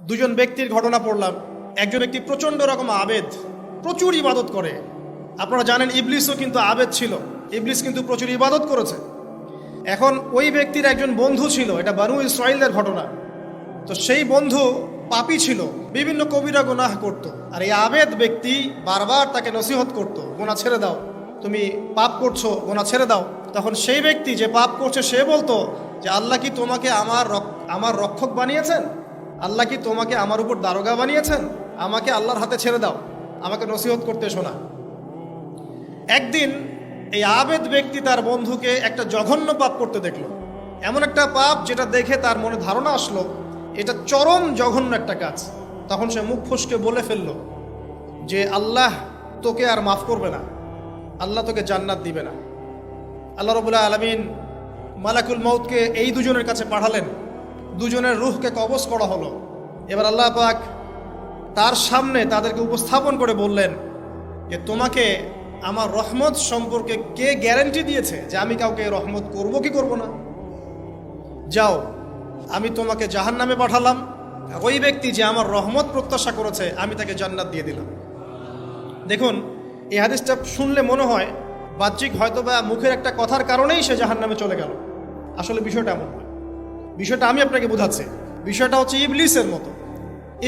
দুজন ব্যক্তির ঘটনা পড়লাম। একজন ব্যক্তি প্রচণ্ড রকম আবেদ, প্রচুর ইবাদত করে। আপনারা জানেন ইবলিসও কিন্তু আবেদ ছিল, ইবলিস কিন্তু প্রচুর ইবাদত করেছে। এখন ওই ব্যক্তির একজন বন্ধু ছিল, এটা বানু ইসরাইলের ঘটনা। তো সেই বন্ধু পাপী ছিল, বিভিন্ন কবিরা গুনাহ করত। আর এই আবেদ ব্যক্তি বারবার তাকে নসিহত করত, গুনাহ ছেড়ে দাও, তুমি পাপ করছো, গুনাহ ছেড়ে দাও। তখন সেই ব্যক্তি যে পাপ করছে সে বলতো যে আল্লাহ কি তোমাকে আমার রক্ষক বানিয়েছেন? আল্লাহ কি তোমাকে আমার উপর দারোগা বানিয়েছেন? আমাকে আল্লাহর হাতে ছেড়ে দাও, আমাকে নসিহত করতে শোনা। একদিন এই আবেদ ব্যক্তি তার বন্ধুকে একটা জঘন্য পাপ করতে দেখলো, এমন একটা পাপ যেটা দেখে তার মনে ধারণা আসলো এটা চরম জঘন্য একটা কাজ। তখন সে মুখ ফসকে বলে ফেললো যে আল্লাহ তোকে আর মাফ করবে না, আল্লাহ তোকে জান্নাত দিবে না। আল্লাহ রাব্বুল আলামিন মালাকুল মউতকে এই দুজনের কাছে পাঠালেন, দুজনের রূহকে কবজ করা হলো। এবার আল্লাহ পাক তার সামনে তাদেরকে উপস্থাপন করে বললেন যে তোমাকে আমার রহমত সম্পর্কে কে গ্যারান্টি দিয়েছে যে আমি কাউকে রহমত করব কি করব না? যাও, আমি তোমাকে জাহান্নামে পাঠালাম, ওই ব্যক্তি যে আমার রহমত প্রত্যাশা করেছে আমি তাকে জান্নাত দিয়ে দিলাম। দেখুন, এই হাদিসটা শুনলে মনে হয় বাহ্যিক হয়তো বা মুখের একটা কথার কারণেই সে জাহান্নামে চলে গেল। আসলে বিষয়টা এমন নয়। বিষয়টা আমি আপনাকে বোঝাচ্ছি। বিষয়টা হচ্ছে ইবলিসের মতো।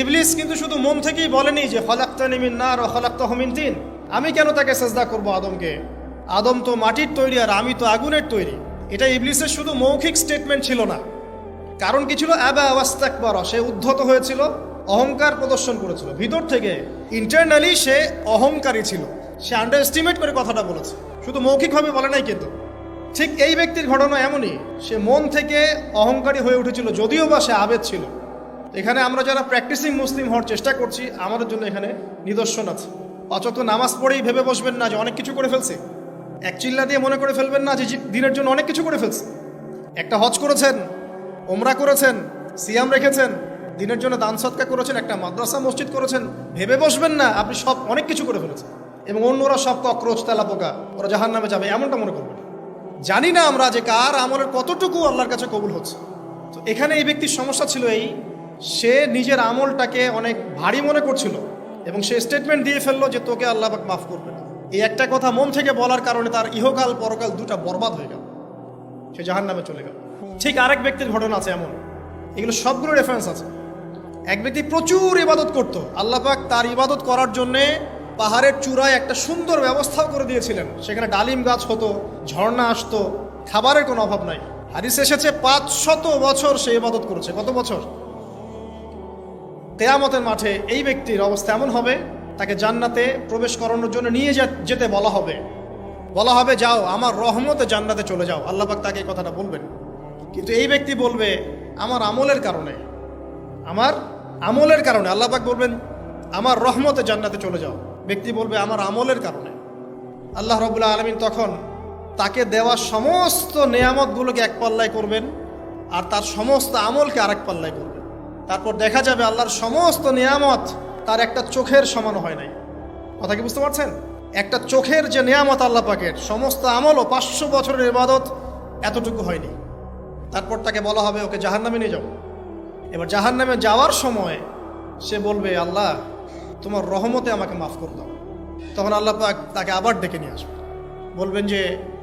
ইবলিস কিন্তু শুধু মন থেকেই বলেনি যে খলাকতানি মিন নার ওয়া খলাকতাহু মিন তিন, আমি কেন তাকে সেজদা করব আদমকে? আদম তো মাটির তৈরি আর আমি তো আগুনের তৈরি। এটা ইবলিসের শুধু মৌখিক স্টেটমেন্ট ছিল না, কারণ কি ছিল? আবা ওয়াস্তাকবারা, সে উদ্ধত হয়েছিল, অহংকার প্রদর্শন করেছিল। ভিতর থেকে ইন্টারনালি সে অহংকারী ছিল, সে আন্ডার এস্টিমেট করে কথাটা বলেছে, শুধু মৌখিকভাবে বলে নাই। কিন্তু ঠিক এই ব্যক্তির ঘটনা এমনই, সে মন থেকে অহংকারী হয়ে উঠেছিল, যদিও বা সে আবেদ ছিল। এখানে আমরা যারা প্র্যাকটিসিং মুসলিম হওয়ার চেষ্টা করছি, আমাদের জন্য এখানে নিদর্শন আছে। অচত নামাজ পড়েই ভেবে বসবেন না যে অনেক কিছু করে ফেলছে, এক চিল্লা দিয়ে মনে করে ফেলবেন না যে দিনের জন্য অনেক কিছু করে ফেলছে। একটা হজ করেছেন, ওমরা করেছেন, সিয়াম রেখেছেন, দিনের জন্য দান সদকা করেছেন, একটা মাদ্রাসা মসজিদ করেছেন, ভেবে বসবেন না আপনি সব অনেক কিছু করে ফেলেছেন এবং অন্যরা সব ককরোচ তেলাপোকা, ওরা জাহান্নামে যাবে, এমনটা মনে করবেন। জানি না আমরা যে কার আমলের কতটুকু আল্লাহর কাছে কবুল হচ্ছে। তো এখানে এই ব্যক্তির সমস্যা ছিল এই, সে নিজের আমলটাকে অনেক ভারী মনে করছিল এবং সে স্টেটমেন্ট দিয়ে ফেললো যে তোকে আল্লাহ পাক মাফ করবে না। এই একটা কথা মন থেকে বলার কারণে তার ইহকাল পরকাল দুটা বরবাদ হয়ে গেল, সে জাহান্নামে চলে গেল। ঠিক আরেক ব্যক্তির ঘটনা আছে এমন, এগুলো সবগুলো রেফারেন্স আছে। এক ব্যক্তি প্রচুর ইবাদত করত, আল্লাহ পাক তার ইবাদত করার জন্যে পাহাড়ের চূড়ায় একটা সুন্দর ব্যবস্থাও করে দিয়েছিলেন। সেখানে ডালিম গাছ হতো, ঝর্ণা আসতো, খাবারের কোনো অভাব নাই। হাদিস এসেছে 500 বছর সে ইবাদত করেছে। কত বছর? কিয়ামতের মাঠে এই ব্যক্তির অবস্থা এমন হবে, তাকে জান্নাতে প্রবেশ করানোর জন্য নিয়ে যেতে বলা হবে যাও আমার রহমতে জান্নাতে চলে যাও। আল্লাহ পাক তাকে এই কথাটা বলবেন, কিন্তু এই ব্যক্তি বলবে আমার আমলের কারণে আল্লাহ পাক বলবেন আমার রহমতে জান্নাতে চলে যাও। ব্যক্তি বলবে আমার আমলের কারণে। আল্লাহ রাব্বুল আলামিন তখন তাকে দেওয়া সমস্ত নেয়ামতগুলোকে এক পাল্লায় করবেন আর তার সমস্ত আমলকে আরেক পাল্লায় করবেন। তারপর দেখা যাবে আল্লাহর সমস্ত নেয়ামত তার একটা চোখের সমান হয় নাই। কথা কি বুঝতে পারছেন? একটা চোখের যে নেয়ামত আল্লাহ পাকের, সমস্ত আমলও 500 বছরের ইবাদত এতটুকু হয়নি। তারপর তাকে বলা হবে ওকে জাহান্নামে নিয়ে যাও। এবার জাহান্নামে যাওয়ার সময় সে বলবে আল্লাহ তোমার রহমতে আমাকে মাফ করে দাও। তখন আল্লাহ পাক তাকে আবার ডেকে নিয়ে আসবে, বলবেন যে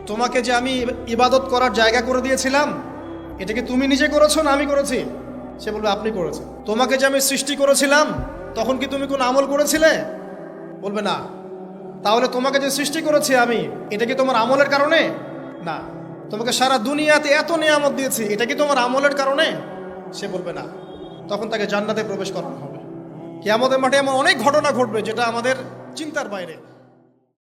তোমাকে যে আমি ইবাদত করার জায়গা করে দিয়েছিলাম, এটা কি তুমি নিজে করেছো না আমি করেছি? সে বলবে আপনি করেছেন। তোমাকে যে আমি সৃষ্টি করেছিলাম তখন কি তুমি কোনো আমল করেছিলে? বলবে না। তাহলে তোমাকে যে সৃষ্টি করেছি আমি, এটা কি তোমার আমলের কারণে? না। তোমাকে সারা দুনিয়াতে এত নিয়ামত দিয়েছি, এটা কি তোমার আমলের কারণে? সে বলবে না। তখন তাকে জান্নাতে প্রবেশ করানো হবে। কিয়ামতের মাঠে এমন অনেক ঘটনা ঘটবে যেটা আমাদের চিন্তার বাইরে।